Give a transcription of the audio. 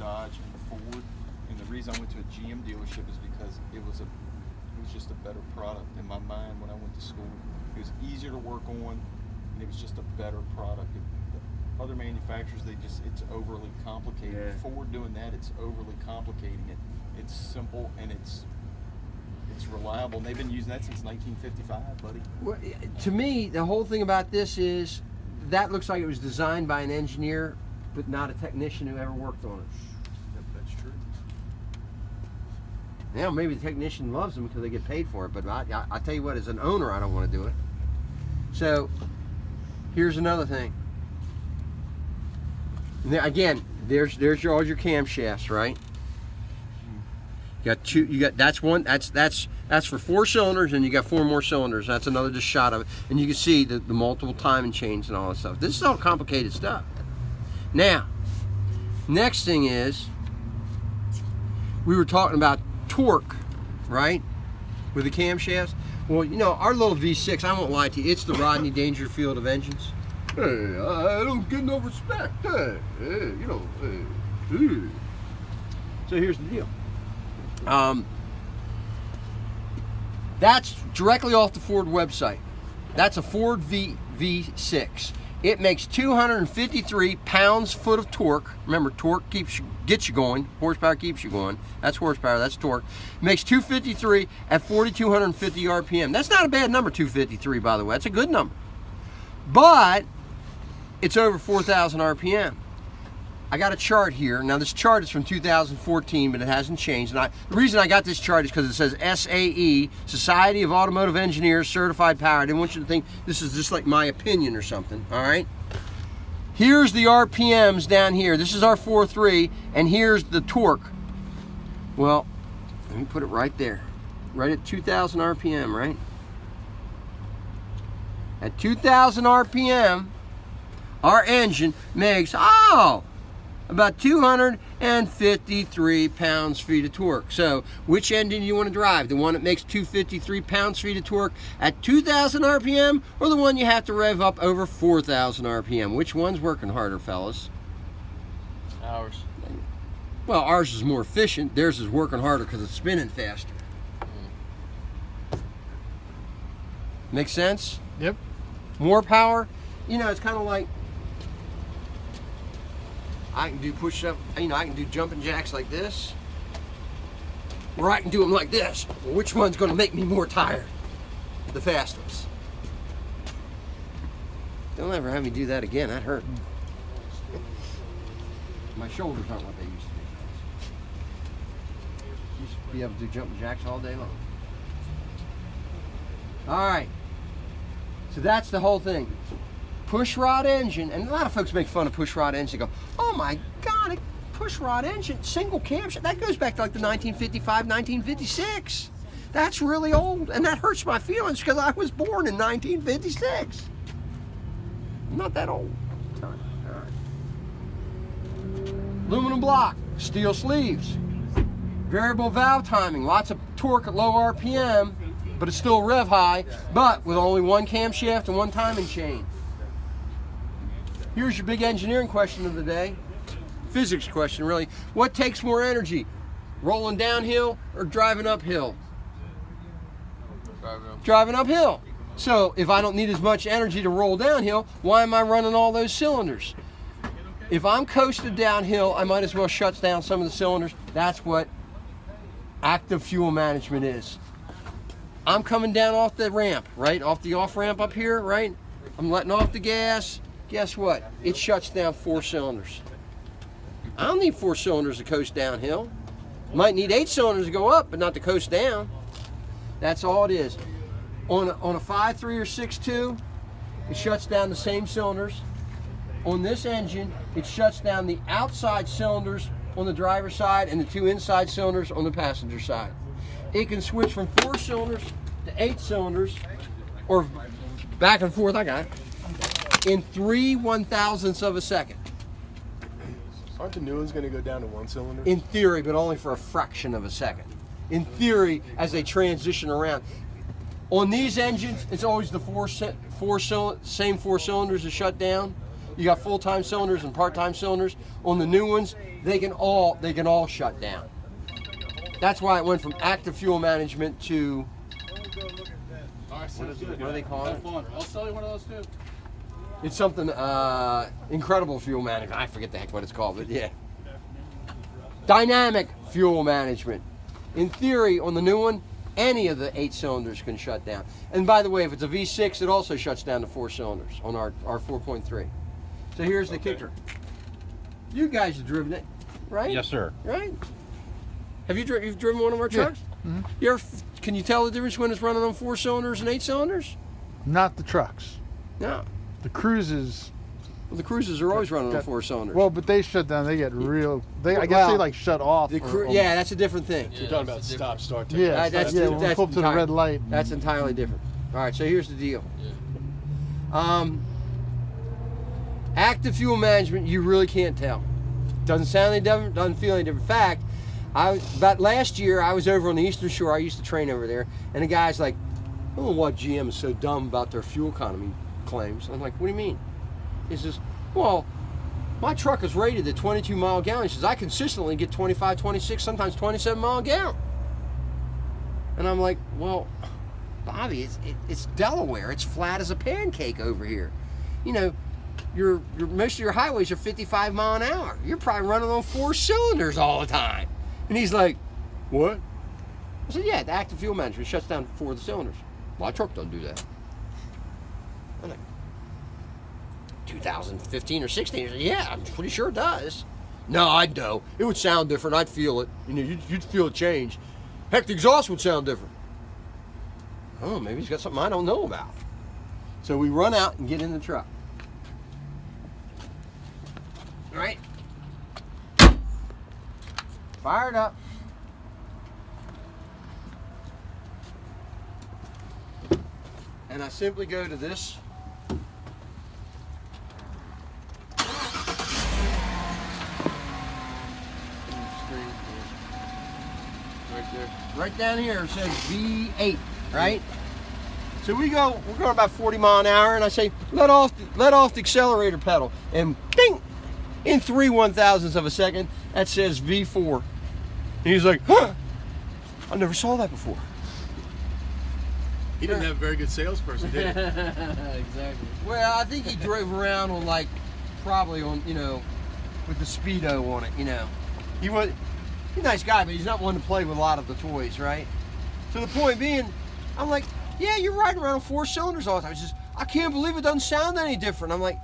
Dodge and Ford, and the reason I went to a GM dealership is because it was just a better product in my mind when I went to school. It was easier to work on, and it was just a better product. The other manufacturers, it's overly complicated. Yeah. Ford doing that, it's overly complicating it. It's simple and it's reliable. And they've been using that since 1955, buddy. Well, to me, the whole thing about this is that looks like it was designed by an engineer, but not a technician who ever worked on it. Yep, that's true. Now, maybe the technician loves them because they get paid for it, but I tell you what, as an owner, I don't want to do it. So, here's another thing. Now, again, there's all your camshafts, right? You got two. You got that's one. That's for 4 cylinders, and you got 4 more cylinders. That's another just shot of it, and you can see the multiple timing chains and all that stuff. This is all complicated stuff. Now, next thing is, we were talking about torque, right? With the camshafts. Well, you know, our little V6, I won't lie to you, it's the Rodney Dangerfield of engines. Hey, I don't get no respect. Hey, you know. Hey. So here's the deal. That's directly off the Ford website. That's a Ford V6. It makes 253 pounds-foot of torque. Remember, torque gets you going. Horsepower keeps you going. That's horsepower. That's torque. It makes 253 at 4,250 RPM. That's not a bad number, 253, by the way. That's a good number. But it's over 4,000 RPM. I got a chart here. Now, this chart is from 2014, but it hasn't changed. And the reason I got this chart is because it says SAE, Society of Automotive Engineers Certified Power. I didn't want you to think this is just like my opinion or something, all right? Here's the RPMs down here. This is our 4.3, and here's the torque. Well, let me put it right there. Right at 2,000 RPM, right? At 2,000 RPM, our engine makes, about 253 pounds-feet of torque. So, which engine do you want to drive? The one that makes 253 pounds-feet of torque at 2,000 RPM, or the one you have to rev up over 4,000 RPM? Which one's working harder, fellas? Ours. Well, ours is more efficient. Theirs is working harder because it's spinning faster. Make sense? Yep. More power. You know, it's kind of like I can do push-up, you know, I can do jumping jacks like this, or I can do them like this. Well, which one's going to make me more tired? The fastest. Don't ever have me do that again. That hurt. My shoulders aren't what they used to be. Used to be able to do jumping jacks all day long. All right. So that's the whole thing. Push rod engine, and a lot of folks make fun of push rod engine. They go, oh my God, a push rod engine, single camshaft. That goes back to like the 1955, 1956. That's really old, and that hurts my feelings because I was born in 1956. I'm not that old. All right. Aluminum block, steel sleeves, variable valve timing, lots of torque at low RPM, but it's still rev high, but with only 1 camshaft and 1 timing chain. Here's your big engineering question of the day. Physics question, really. What takes more energy? Rolling downhill or driving uphill? Driving uphill. So if I don't need as much energy to roll downhill, why am I running all those cylinders? If I'm coasting downhill, I might as well shut down some of the cylinders. That's what active fuel management is. I'm coming down off the ramp, right? Off the off ramp up here, right? I'm letting off the gas. Guess what? It shuts down 4 cylinders. I don't need 4 cylinders to coast downhill. Might need 8 cylinders to go up, but not to coast down. That's all it is. On a 5.3 or 6.2, it shuts down the same cylinders. On this engine, it shuts down the outside cylinders on the driver's side and the 2 inside cylinders on the passenger side. It can switch from 4 cylinders to 8 cylinders, or back and forth, I got it, in 3/1000ths of a second. Aren't the new ones going to go down to 1 cylinder? In theory, but only for a fraction of a second. In theory, as they transition around. On these engines, it's always the same 4 cylinders that shut down. You got full-time cylinders and part-time cylinders. On the new ones, they can all shut down. That's why it went from active fuel management to what are they calling it? I'll sell you one of those too. It's something incredible fuel management. I forget the heck what it's called, but yeah. Dynamic fuel management. In theory, on the new one, any of the 8 cylinders can shut down. And by the way, if it's a V6, it also shuts down to 4 cylinders on our 4.3. So here's the kicker. You guys have driven it, right? Yes, sir. Right? Have you you've driven one of our trucks? Mhm. You ever, can you tell the difference when it's running on 4 cylinders and 8 cylinders? Not the trucks. No. The cruises. Well, the cruisers are always running on 4 cylinders. Well, but they shut down. They get real. I guess Well, they like shut off. Yeah, that's a different thing. You're talking about stop, start, take. Yeah, That's when we pull up to the entirely- red light. That's entirely different. All right, so here's the deal. Active fuel management, you really can't tell. Doesn't sound any different, doesn't feel any different. In fact, about last year, I was over on the Eastern Shore. I used to train over there, and the guy's like, I don't know why GM is so dumb about their fuel economy claims. I'm like, what do you mean? He says, well, my truck is rated at 22 mile a gallon. He says, I consistently get 25, 26, sometimes 27 mile a gallon. And I'm like, well, Bobby, it's Delaware. It's flat as a pancake over here. You know, your most of your highways are 55 mile an hour. You're probably running on 4 cylinders all the time. And he's like, what? I said, yeah, the active fuel management shuts down 4 of the cylinders. My truck doesn't do that. I'm like, 2015 or 16? He said, yeah, I'm pretty sure it does. No, I'd know. It would sound different. I'd feel it. You know, you'd feel a change. Heck, the exhaust would sound different. Oh, maybe he's got something I don't know about. So we run out and get in the truck. All right. Fire it up. And I simply go to this. Right there. Right down here it says V8, right? So we're going about 40 mile an hour, and I say, let off the accelerator pedal, and ding! In 3/1000ths of a second, that says V4. And he's like, huh, I never saw that before. He didn't have a very good salesperson, did he? Exactly. Well, I think he drove around on probably on, with the Speedo on it, He's a nice guy, but he's not one to play with a lot of the toys, right? So the point being, I'm like, yeah, you're riding around on 4 cylinders all the time. He says, I can't believe it doesn't sound any different. I'm like,